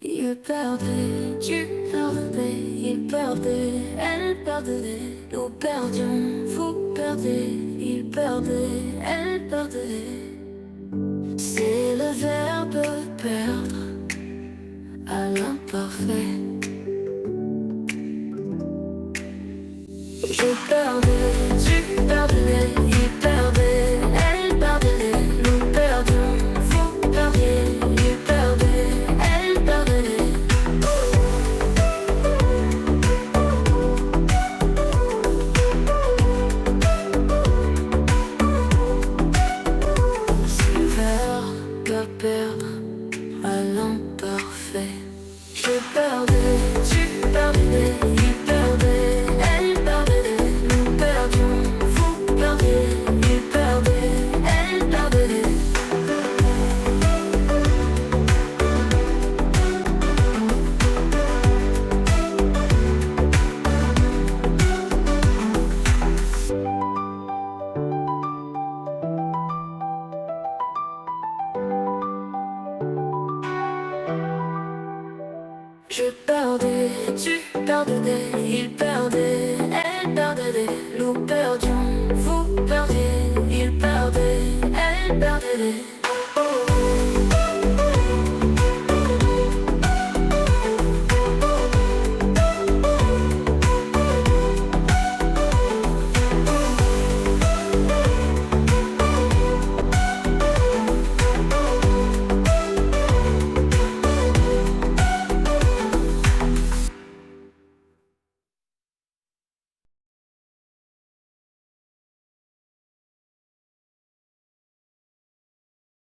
Il perdait, tu perdais, il perdait, elle perdait, nous perdions, vous perdez, il perdait, elle perdait. C'est le verbe perdre à l'imparfait. Je perdais, tu perdais, il perdait, elle perdait, nous perdions, vous perdiez, il perdait, elle perdait. C'est le verbe perdre à l'imparfait. Je perdais, tu perdais, il perdait, elle perdait, nous perdions, vous perdiez, il perdait, elle perdait. Je perdais, tu perdais, il perdait, elle perdait, nous perdions, vous perdiez, il perdait, elle perdait.